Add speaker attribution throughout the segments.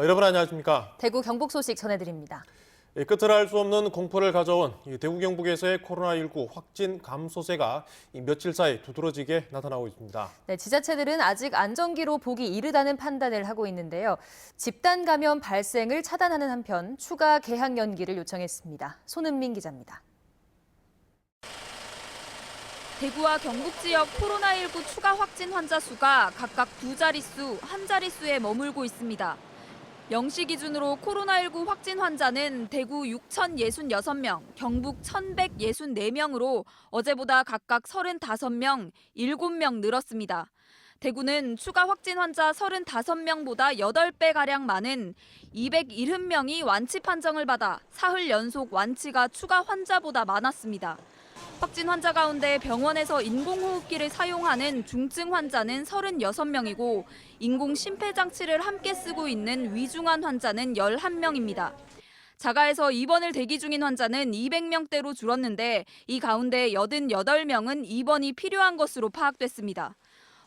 Speaker 1: 여러분 안녕하십니까?
Speaker 2: 대구 경북 소식 전해드립니다.
Speaker 1: 끝을 알 수 없는 공포를 가져온 대구 경북에서의 코로나19 확진 감소세가 며칠 사이 두드러지게 나타나고 있습니다.
Speaker 2: 네, 지자체들은 아직 안정기로 보기 이르다는 판단을 하고 있는데요. 집단 감염 발생을 차단하는 한편 추가 개학 연기를 요청했습니다. 손은민 기자입니다.
Speaker 3: 대구와 경북 지역 코로나19 추가 확진 환자 수가 각각 2자릿수, 1자릿수에 머물고 있습니다. 0시 기준으로 코로나19 확진 환자는 대구 6,066명, 경북 1,164명으로 어제보다 각각 35명, 7명 늘었습니다. 대구는 추가 확진 환자 35명보다 8배가량 많은 270명이 완치 판정을 받아 사흘 연속 완치가 추가 환자보다 많았습니다. 확진 환자 가운데 병원에서 인공호흡기를 사용하는 중증 환자는 36명이고 인공 심폐장치를 함께 쓰고 있는 위중한 환자는 11명입니다. 자가에서 입원을 대기 중인 환자는 200명대로 줄었는데 이 가운데 88명은 입원이 필요한 것으로 파악됐습니다.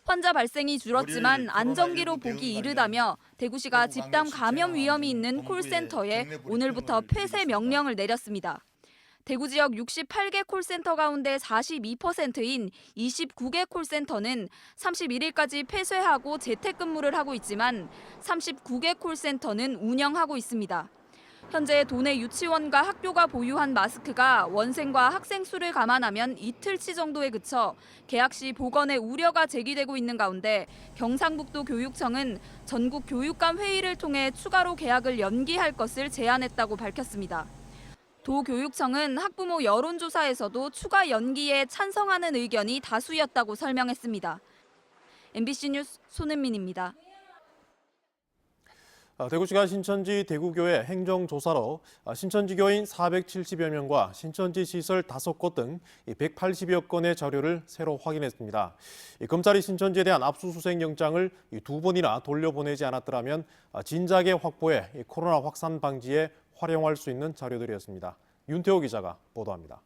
Speaker 3: 환자 발생이 줄었지만 안정기로 보기 이르다며 대구시가 집단 감염 위험이 있는 콜센터에 오늘부터 폐쇄 명령을 내렸습니다. 대구 지역 68개 콜센터 가운데 42%인 29개 콜센터는 31일까지 폐쇄하고 재택근무를 하고 있지만 39개 콜센터는 운영하고 있습니다. 현재 도내 유치원과 학교가 보유한 마스크가 원생과 학생 수를 감안하면 이틀치 정도에 그쳐 개학 시 보건에 우려가 제기되고 있는 가운데 경상북도 교육청은 전국 교육감 회의를 통해 추가로 개학을 연기할 것을 제안했다고 밝혔습니다. 도교육청은 학부모 여론조사에서도 추가 연기에 찬성하는 의견이 다수였다고 설명했습니다. MBC 뉴스 손은민입니다.
Speaker 1: 대구시가 신천지 대구교회 행정조사로 신천지 교인 470여 명과 신천지 시설 5곳 등 180여 건의 자료를 새로 확인했습니다. 검찰이 신천지에 대한 압수수색 영장을 2번이나 돌려보내지 않았더라면 진작에 확보해 코로나 확산 방지에 활용할 수 있는 자료들이었습니다. 윤태호 기자가 보도합니다.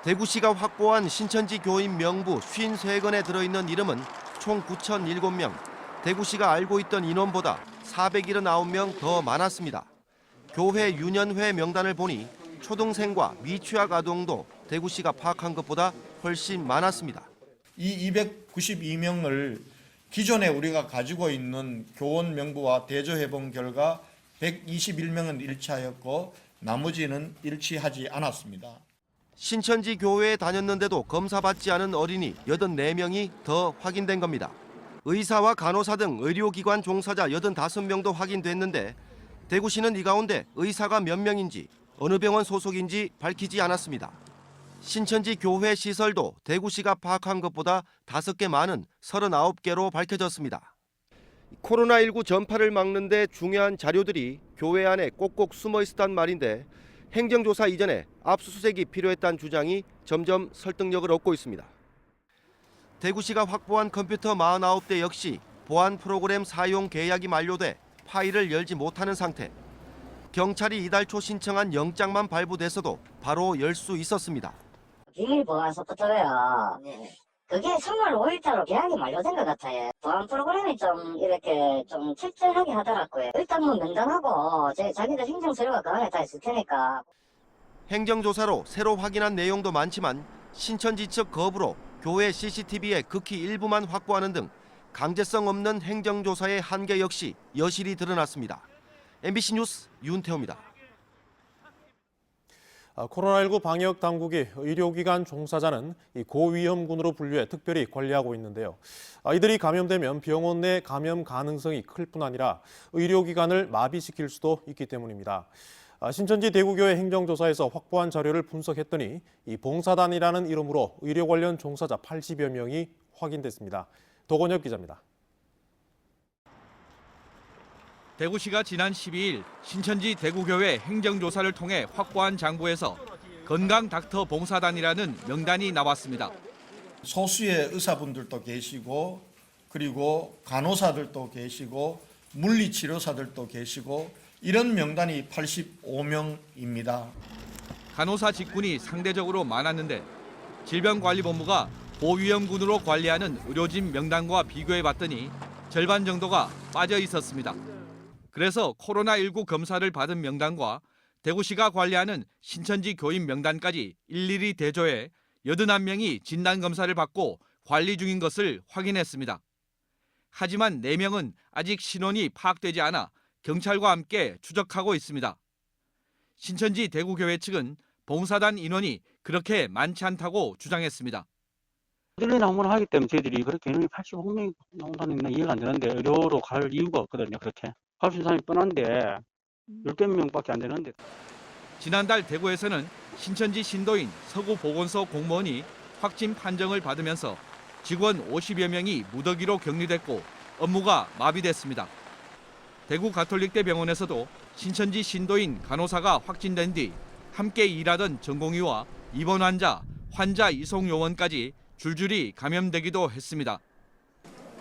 Speaker 4: 대구시가 확보한 신천지 교인 명부 53건에 들어있는 이름은 총 9,007명. 대구시가 알고 있던 인원보다 479명 더 많았습니다. 교회 유년회 명단을 보니 초등생과 미취학 아동도 대구시가 파악한 것보다 훨씬 많았습니다.
Speaker 5: 이 292명을 기존에 우리가 가지고 있는 교원 명부와 대조해본 결과 121명은 일치하였고 나머지는 일치하지 않았습니다.
Speaker 4: 신천지 교회에 다녔는데도 검사받지 않은 어린이 84명이 더 확인된 겁니다. 의사와 간호사 등 의료기관 종사자 85명도 확인됐는데 대구시는 이 가운데 의사가 몇 명인지 어느 병원 소속인지 밝히지 않았습니다. 신천지 교회 시설도 대구시가 파악한 것보다 5개 많은 39개로 밝혀졌습니다. 코로나19 전파를 막는 데 중요한 자료들이 교회 안에 꼭꼭 숨어 있었단 말인데 행정조사 이전에 압수수색이 필요했다는 주장이 점점 설득력을 얻고 있습니다. 대구시가 확보한 컴퓨터 49대 역시 보안 프로그램 사용 계약이 만료돼 파일을 열지 못하는 상태. 경찰이 이달 초 신청한 영장만 발부돼서도 바로 열 수 있었습니다.
Speaker 6: 비밀 보안 소프트웨어 그게 3월 5일자로 계약이 만료된 것 같아요. 보안 프로그램이 좀 이렇게 좀 철저하게 하더라고요. 일단 뭐 면담하고 자기들 행정 서류가 그 안에 다 있을 테니까.
Speaker 4: 행정조사로 새로 확인한 내용도 많지만 신천지 측 거부로 교회 CCTV의 극히 일부만 확보하는 등 강제성 없는 행정조사의 한계 역시 여실히 드러났습니다. MBC 뉴스 윤태호입니다.
Speaker 1: 코로나19 방역 당국이 의료기관 종사자는 고위험군으로 분류해 특별히 관리하고 있는데요. 이들이 감염되면 병원 내 감염 가능성이 클 뿐 아니라 의료기관을 마비시킬 수도 있기 때문입니다. 신천지 대구교회 행정조사에서 확보한 자료를 분석했더니 이 봉사단이라는 이름으로 의료 관련 종사자 80여 명이 확인됐습니다. 도건혁 기자입니다.
Speaker 7: 대구시가 지난 12일 신천지 대구교회 행정조사를 통해 확보한 장부에서 건강 닥터 봉사단이라는 명단이 나왔습니다.
Speaker 5: 소수의 의사분들도 계시고 그리고 간호사들도 계시고 물리치료사들도 계시고 이런 명단이 85명입니다.
Speaker 7: 간호사 직군이 상대적으로 많았는데 질병관리본부가 고위험군으로 관리하는 의료진 명단과 비교해봤더니 절반 정도가 빠져 있었습니다. 그래서 코로나19 검사를 받은 명단과 대구시가 관리하는 신천지 교인 명단까지 일일이 대조해 81명이 진단검사를 받고 관리 중인 것을 확인했습니다. 하지만 4명은 아직 신원이 파악되지 않아 경찰과 함께 추적하고 있습니다. 신천지 대구교회 측은 봉사단 인원이 그렇게 많지 않다고 주장했습니다.
Speaker 8: 1년에 한 번 하기 때문에 저희들이 그렇게 인원이 85명이 나온다는 이해가 안 되는데 의료로 갈 이유가 없거든요. 그렇게 갈 수 있는 사람이 뻔한데 10개 명밖에 안 되는데.
Speaker 7: 지난달 대구에서는 신천지 신도인 서구보건소 공무원이 확진 판정을 받으면서 직원 50여 명이 무더기로 격리됐고 업무가 마비됐습니다. 대구 가톨릭대병원에서도 신천지 신도인 간호사가 확진된 뒤 함께 일하던 전공의와 입원 환자 이송 요원까지 줄줄이 감염되기도 했습니다.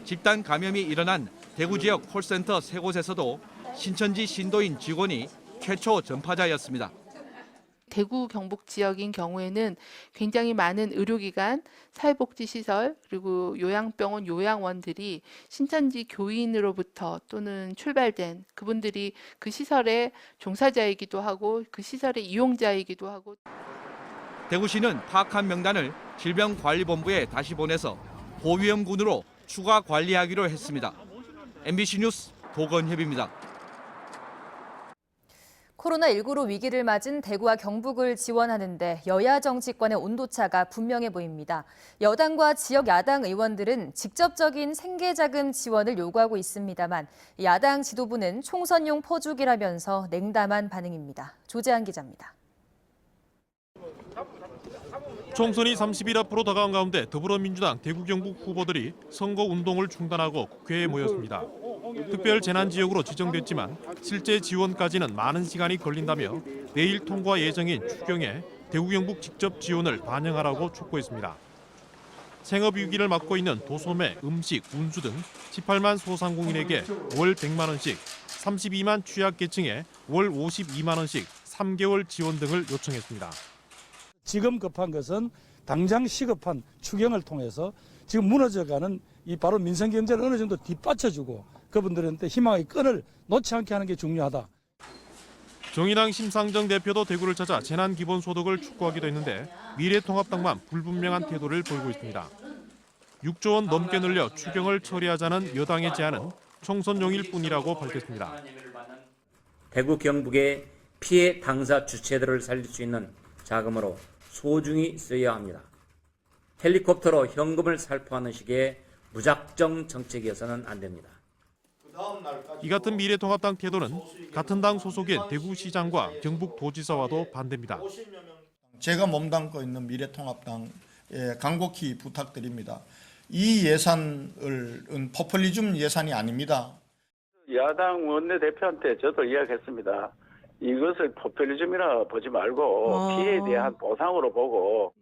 Speaker 7: 집단 감염이 일어난 대구 지역 콜센터 3곳에서도 신천지 신도인 직원이 최초 전파자였습니다.
Speaker 9: 대구 경북 지역인 경우에는 굉장히 많은 의료기관, 사회복지시설, 그리고 요양병원, 요양원들이 신천지 교인으로부터 또는 출발된 그분들이 그 시설의 종사자이기도 하고 그 시설의 이용자이기도 하고.
Speaker 7: 대구시는 파악한 명단을 질병관리본부에 다시 보내서 고위험군으로 추가 관리하기로 했습니다. MBC 뉴스 도건협입니다.
Speaker 2: 코로나19로 위기를 맞은 대구와 경북을 지원하는데 여야 정치권의 온도차가 분명해 보입니다. 여당과 지역 야당 의원들은 직접적인 생계자금 지원을 요구하고 있습니다만 야당 지도부는 총선용 퍼주기라면서 냉담한 반응입니다. 조재한 기자입니다.
Speaker 1: 총선이 30일 앞으로 다가온 가운데 더불어민주당 대구 경북 후보들이 선거운동을 중단하고 국회에 모였습니다. 특별 재난지역으로 지정됐지만 실제 지원까지는 많은 시간이 걸린다며 내일 통과 예정인 추경에 대구 경북 직접 지원을 반영하라고 촉구했습니다. 생업 위기를 맞고 있는 도소매, 음식, 운수 등 18만 소상공인에게 월 100만 원씩, 32만 취약계층에 월 52만 원씩 3개월 지원 등을 요청했습니다.
Speaker 10: 지금 급한 것은 당장 시급한 추경을 통해서 지금 무너져가는 이 바로 민생 경제를 어느 정도 뒷받쳐주고 그분들한테 희망의 끈을 놓지 않게 하는 게 중요하다.
Speaker 1: 정의당 심상정 대표도 대구를 찾아 재난기본소득을 촉구하기도 했는데 미래통합당만 불분명한 태도를 보이고 있습니다. 6조 원 넘게 늘려 추경을 처리하자는 여당의 제안은 총선용일 뿐이라고 밝혔습니다.
Speaker 11: 대구 경북의 피해 당사 주체들을 살릴 수 있는 자금으로 소중히 써야 합니다. 헬리콥터로 현금을 살포하는 식의 무작정 정책이어서는 안 됩니다.
Speaker 1: 이 같은 미래통합당 태도는 같은 당 소속인 대구시장과 경북도지사와도 반대입니다.
Speaker 5: 제가 몸담고 있는 미래통합당에 간곡히 부탁드립니다. 이 예산은 포퓰리즘 예산이 아닙니다.
Speaker 12: 야당 원내대표한테 저도 이야기했습니다. 이것을 포퓰리즘이라 보지 말고 피해에 대한 보상으로 보고.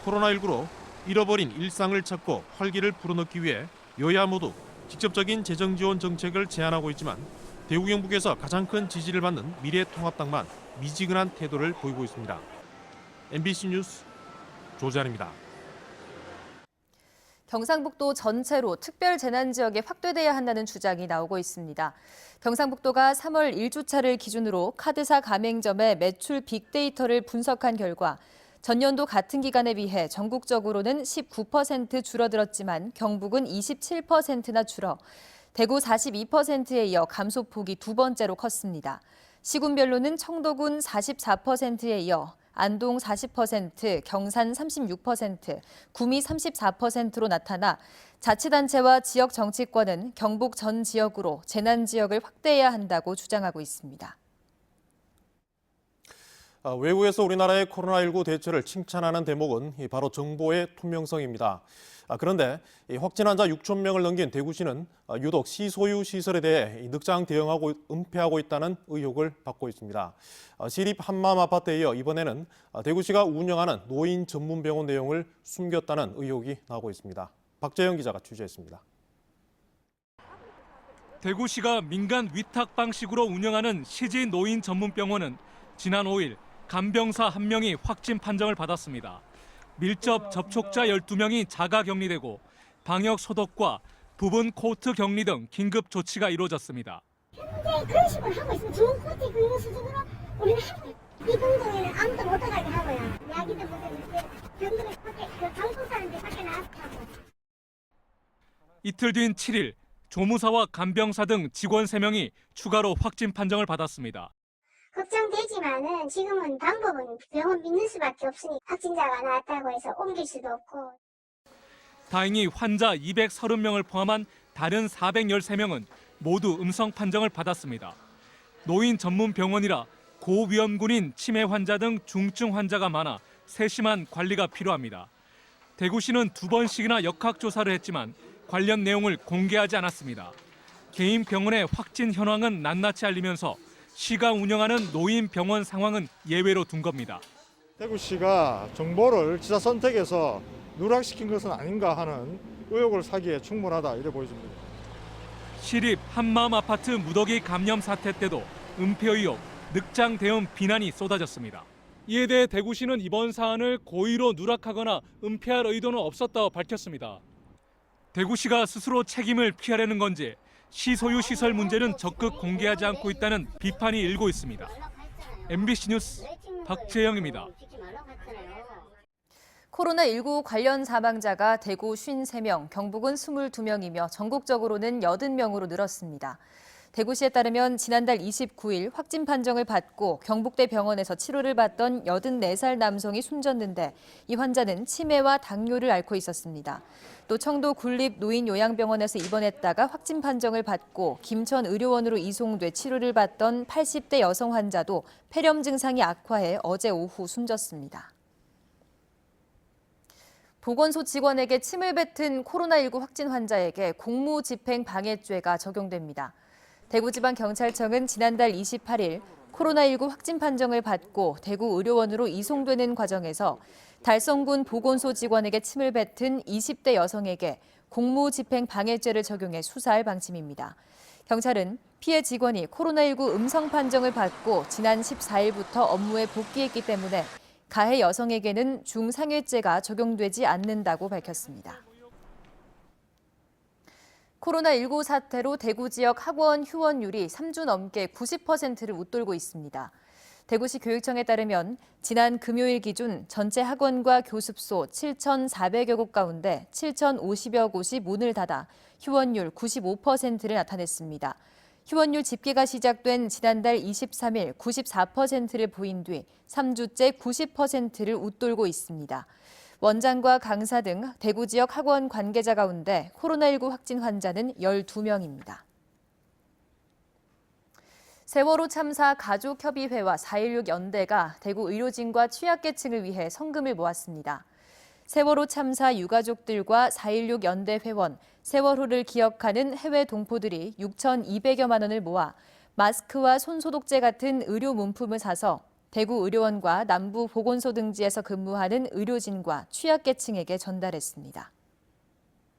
Speaker 1: 코로나19로 잃어버린 일상을 찾고 활기를 불어넣기 위해 여야 모두 직접적인 재정 지원 정책을 제안하고 있지만 대구 경북에서 가장 큰 지지를 받는 미래통합당만 미지근한 태도를 보이고 있습니다. MBC 뉴스 조재환입니다.
Speaker 2: 경상북도 전체로 특별 재난 지역에 확대돼야 한다는 주장이 나오고 있습니다. 경상북도가 3월 1주차를 기준으로 카드사 가맹점의 매출 빅데이터를 분석한 결과 전년도 같은 기간에 비해 전국적으로는 19% 줄어들었지만 경북은 27%나 줄어 대구 42%에 이어 감소폭이 두 번째로 컸습니다. 시군별로는 청도군 44%에 이어 안동 40%, 경산 36%, 구미 34%로 나타나 자치단체와 지역 정치권은 경북 전 지역으로 재난 지역을 확대해야 한다고 주장하고 있습니다.
Speaker 1: 외국에서 우리나라의 코로나19 대처를 칭찬하는 대목은 바로 정보의 투명성입니다. 그런데 확진 환자 6천 명을 넘긴 대구시는 유독 시소유 시설에 대해 늑장 대응하고 은폐하고 있다는 의혹을 받고 있습니다. 시립 한마음 아파트에 이어 이번에는 대구시가 운영하는 노인 전문 병원 내용을 숨겼다는 의혹이 나오고 있습니다. 박재영 기자가 취재했습니다.
Speaker 13: 대구시가 민간 위탁 방식으로 운영하는 시지 노인 전문 병원은 지난 5일 간병사 1명이 확진 판정을 받았습니다. 밀접 접촉자 12명이 자가 격리되고 방역 소독과 부분 코트 격리 등 긴급 조치가 이루어졌습니다.
Speaker 14: 현재 그런 식으로 하고 있으면 좋은 코트 긁는 수준으로 우리는 하고 있어요. 이 공동에는 아무도 못 들어가게 하고요. 야기들 보면 병들을 밖에 방송 사람들 밖에 나와서 하고.
Speaker 13: 이틀 뒤인 7일 조무사와 간병사 등 직원 3명이 추가로 확진 판정을 받았습니다.
Speaker 14: 걱정되지만은 지금은 방법은 병원 믿는 수밖에 없으니 확진자가 나왔다고 해서 옮길 수도 없고.
Speaker 13: 다행히 환자 230명을 포함한 다른 413명은 모두 음성 판정을 받았습니다. 노인 전문 병원이라 고위험군인 치매 환자 등 중증 환자가 많아 세심한 관리가 필요합니다. 대구시는 2번씩이나 역학조사를 했지만 관련 내용을 공개하지 않았습니다. 개인 병원의 확진 현황은 낱낱이 알리면서 시가 운영하는 노인 병원 상황은 예외로 둔 겁니다.
Speaker 15: 대구시가 정보를 지자 선택에서 누락시킨 것은 아닌가 하는 의혹을 사기에 충분하다 이래 보여집니다.
Speaker 13: 시립 한마음 아파트 무더기 감염 사태 때도 은폐 의혹, 늑장 대응 비난이 쏟아졌습니다. 이에 대해 대구시는 이번 사안을 고의로 누락하거나 은폐할 의도는 없었다고 밝혔습니다. 대구시가 스스로 책임을 피하려는 건지 시 소유 시설 문제는 적극 공개하지 않고 있다는 비판이 일고 있습니다. MBC 뉴스 박재영입니다.
Speaker 2: 코로나19 관련 사망자가 대구 53명, 경북은 22명이며 전국적으로는 80명으로 늘었습니다. 대구시에 따르면 지난달 29일 확진 판정을 받고 경북대 병원에서 치료를 받던 84살 남성이 숨졌는데 이 환자는 치매와 당뇨를 앓고 있었습니다. 또 청도 군립노인요양병원에서 입원했다가 확진 판정을 받고 김천 의료원으로 이송돼 치료를 받던 80대 여성 환자도 폐렴 증상이 악화해 어제 오후 숨졌습니다. 보건소 직원에게 침을 뱉은 코로나19 확진 환자에게 공무집행 방해죄가 적용됩니다. 대구지방경찰청은 지난달 28일 코로나19 확진 판정을 받고 대구 의료원으로 이송되는 과정에서 달성군 보건소 직원에게 침을 뱉은 20대 여성에게 공무집행 방해죄를 적용해 수사할 방침입니다. 경찰은 피해 직원이 코로나19 음성 판정을 받고 지난 14일부터 업무에 복귀했기 때문에 가해 여성에게는 중상해죄가 적용되지 않는다고 밝혔습니다. 코로나19 사태로 대구 지역 학원 휴원율이 3주 넘게 90%를 웃돌고 있습니다. 대구시 교육청에 따르면 지난 금요일 기준 전체 학원과 교습소 7,400여 곳 가운데 7,050여 곳이 문을 닫아 휴원율 95%를 나타냈습니다. 휴원율 집계가 시작된 지난달 23일 94%를 보인 뒤 3주째 90%를 웃돌고 있습니다. 원장과 강사 등 대구 지역 학원 관계자 가운데 코로나19 확진 환자는 12명입니다. 세월호 참사 가족협의회와 4.16 연대가 대구 의료진과 취약계층을 위해 성금을 모았습니다. 세월호 참사 유가족들과 4.16 연대 회원, 세월호를 기억하는 해외 동포들이 6,200여만 원을 모아 마스크와 손소독제 같은 의료 문품을 사서 대구 의료원과 남부 보건소 등지에서 근무하는 의료진과 취약계층에게 전달했습니다.